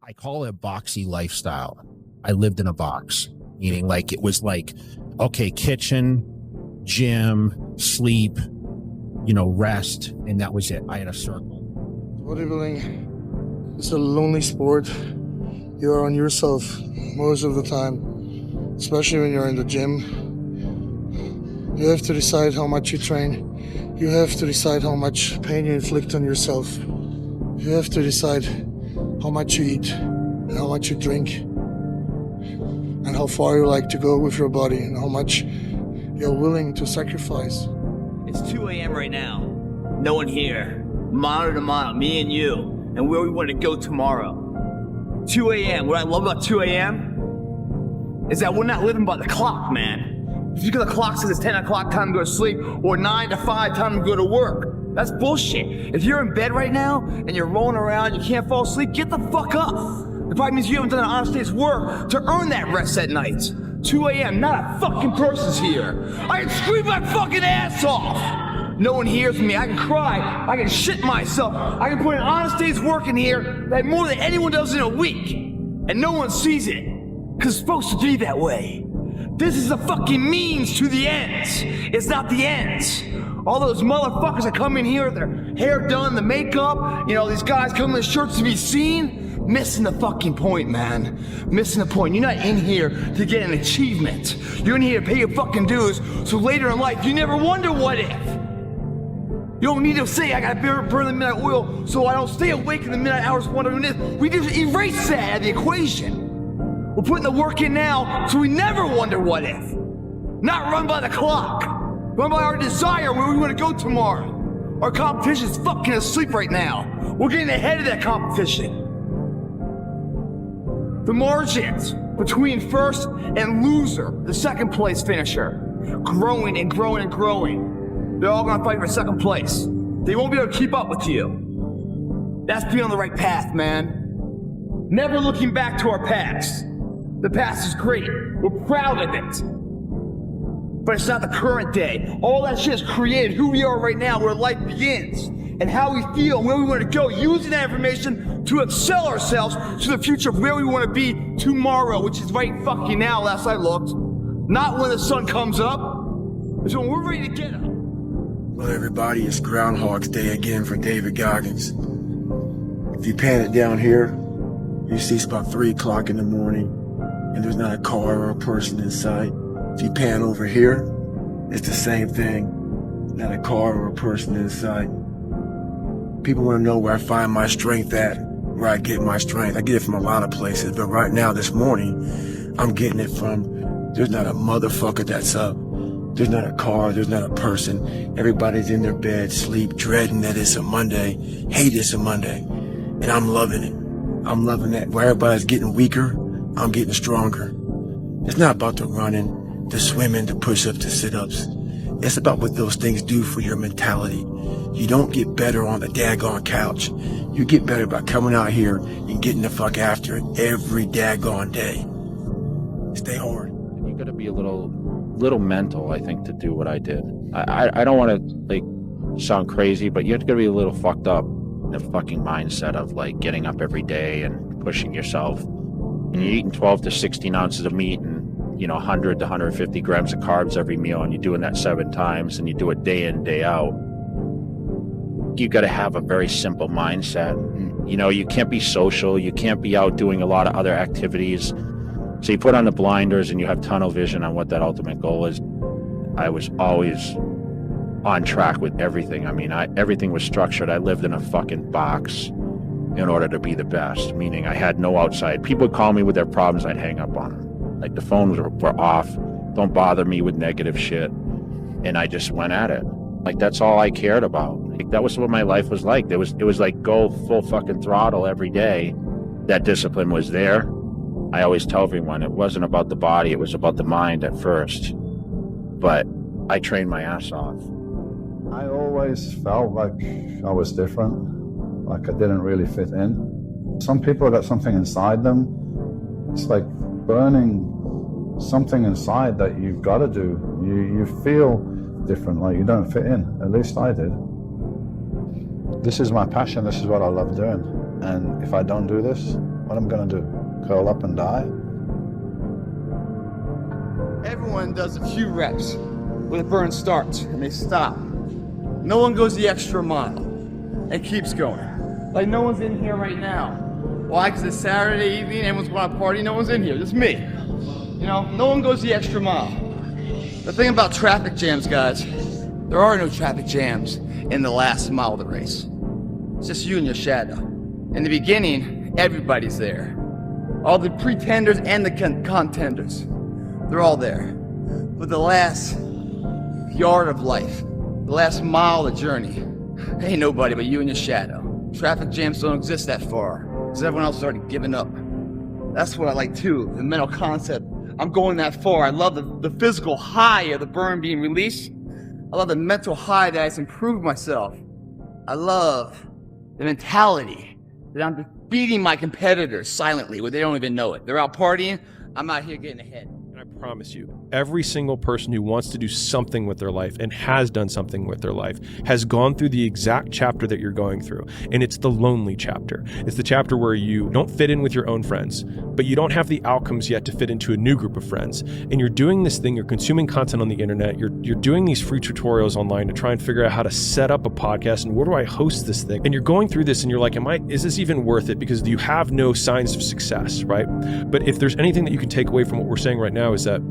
I call it boxy lifestyle. I lived in a box, meaning like it was like, okay, kitchen, gym, sleep, you know, rest, and that was it. I had a circle. Bodybuilding is a lonely sport. You are on yourself most of the time, especially when you're in the gym. You have to decide how much you train. You have to decide how much pain you inflict on yourself. You have to decide how much you eat and how much you drink and how far you like to go with your body and how much you're willing to sacrifice. It's 2 a.m. right now. No one here. Mano to mano, me and you, and where we want to go tomorrow. 2 a.m. What I love about 2 a.m. is that we're not living by the clock, man. Just because the clock says it's 10 o'clock, time to go to sleep, or 9 to 5, time to go to work. That's bullshit. If you're in bed right now and you're rolling around, you can't fall asleep, get the fuck up. It probably means you haven't done an honest day's work to earn that rest at night. 2 a.m., not a fucking person's here. I can scream my fucking ass off. No one hears me. I can cry. I can shit myself. I can put an honest day's work in here that more than anyone does in a week. And no one sees it. Because it's supposed to be that way. This is the fucking means to the ends. It's not the ends. All those motherfuckers that come in here, their hair done, the makeup, you know, these guys come in the shirts to be seen. Missing the fucking point, man. Missing the point. You're not in here to get an achievement. You're in here to pay your fucking dues, so later in life, you never wonder what if. You don't need to say, I gotta burn the midnight oil so I don't stay awake in the midnight hours wondering this. We just erase that out of the equation. We're putting the work in now, so we never wonder what if. Not run by the clock. Run by our desire where we want to go tomorrow. Our competition's fucking asleep right now. We're getting ahead of that competition. The margins between first and loser, the second place finisher, growing and growing and growing. They're all gonna fight for second place. They won't be able to keep up with you. That's being on the right path, man. Never looking back to our past. The past is great. We're proud of it. But it's not the current day. All that shit has created who we are right now, where life begins, and how we feel and where we want to go, using that information to excel ourselves to the future of where we want to be tomorrow, which is right fucking now, last I looked. Not when the sun comes up. It's when we're ready to get up. Well, everybody, it's Groundhog's Day again for David Goggins. If you pan it down here, you see it's about 3 o'clock in the morning, and there's not a car or a person in sight. If you pan over here, it's the same thing. Not a car or a person in sight. People want to know where I find my strength at, where I get my strength. I get it from a lot of places, but right now, this morning, I'm getting it from, there's not a motherfucker that's up. There's not a car, there's not a person. Everybody's in their bed, sleep, dreading that it's a Monday, hate it's a Monday. And I'm loving it. I'm loving that. Where everybody's getting weaker, I'm getting stronger. It's not about the running, the swimming, the push-ups, the sit-ups. It's about what those things do for your mentality. You don't get better on the daggone couch. You get better by coming out here and getting the fuck after it every daggone day. Stay hard. You gotta be a little mental, I think, to do what I did. I don't want to like sound crazy, but you have to be a little fucked up in the fucking mindset of like getting up every day and pushing yourself. And you're eating 12 to 16 ounces of meat and 100 to 150 grams of carbs every meal, and you're doing that 7 times, and you do it day in, day out. You got to have a very simple mindset. You can't be social. You can't be out doing a lot of other activities. So you put on the blinders and you have tunnel vision on what that ultimate goal is. I was always on track with everything. I mean, everything was structured. I lived in a fucking box in order to be the best, meaning I had no outside. People would call me with their problems, I'd hang up on them. Like the phones were off. Don't bother me with negative shit. And I just went at it. Like that's all I cared about. Like that was what my life was like. It was like go full fucking throttle every day. That discipline was there. I always tell everyone it wasn't about the body, it was about the mind at first. But I trained my ass off. I always felt like I was different, like I didn't really fit in. Some people got something inside them. It's like burning something inside that you've got to do. You feel different, like you don't fit in. At least I did. This is my passion. This is what I love doing. And if I don't do this, What I'm gonna do? Curl up and die? Everyone does a few reps when the burn starts and they stop. No one goes the extra mile and keeps going. Like no one's in here right now. Why? Because it's Saturday evening, everyone's going to party, no one's in here, just me. You know, no one goes the extra mile. The thing about traffic jams, guys, there are no traffic jams in the last mile of the race. It's just you and your shadow. In the beginning, everybody's there. All the pretenders and the contenders. They're all there. But the last yard of life, the last mile of the journey, ain't nobody but you and your shadow. Traffic jams don't exist that far, because everyone else has already given up. That's what I like too, the mental concept. I'm going that far. I love the physical high of the burn being released. I love the mental high that I improved myself. I love the mentality that I'm beating my competitors silently where they don't even know it. They're out partying, I'm out here getting ahead. I promise you, every single person who wants to do something with their life and has done something with their life has gone through the exact chapter that you're going through. And it's the lonely chapter. It's the chapter where you don't fit in with your own friends, but you don't have the outcomes yet to fit into a new group of friends. And you're doing this thing, you're consuming content on the internet, you're doing these free tutorials online to try and figure out how to set up a podcast and where do I host this thing? And you're going through this and you're like, is this even worth it? Because you have no signs of success, right? But if there's anything that you can take away from what we're saying right now is that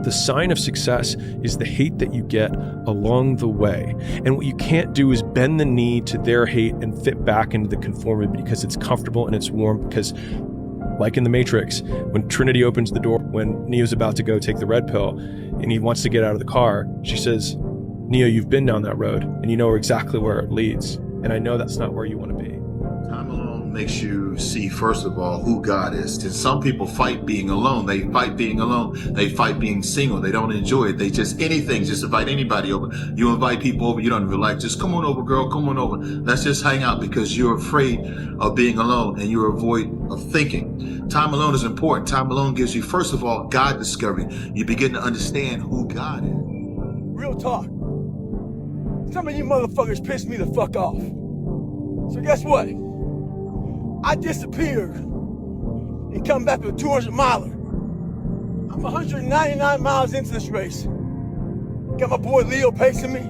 the sign of success is the hate that you get along the way. And what you can't do is bend the knee to their hate and fit back into the conformity because it's comfortable and it's warm. Because like in the Matrix, when Trinity opens the door, when Neo's about to go take the red pill and he wants to get out of the car, she says, Neo, you've been down that road and you know exactly where it leads. And I know that's not where you want to be. Time alone makes you see, first of all, who God is. And some people fight being alone. They fight being alone. They fight being single. They don't enjoy it. They just invite anybody over. You invite people over, you don't even like, just come on over, girl, come on over. Let's just hang out because you're afraid of being alone and you're avoid of thinking. Time alone is important. Time alone gives you, first of all, God discovery. You begin to understand who God is. Real talk. Some of you motherfuckers pissed me the fuck off. So guess what? I disappeared and come back with a 200 miler. I'm 199 miles into this race. Got my boy Leo pacing me.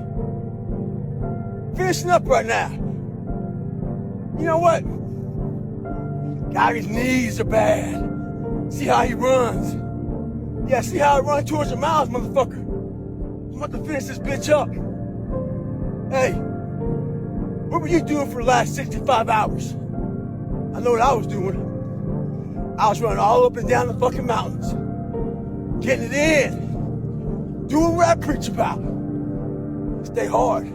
Finishing up right now. You know what? Guy's knees are bad. See how he runs. Yeah, see how I run 200 miles, motherfucker. I'm about to finish this bitch up. Hey, what were you doing for the last 65 hours? I know what I was doing. I was running all up and down the fucking mountains. Getting it in. Doing what I preach about. Stay hard.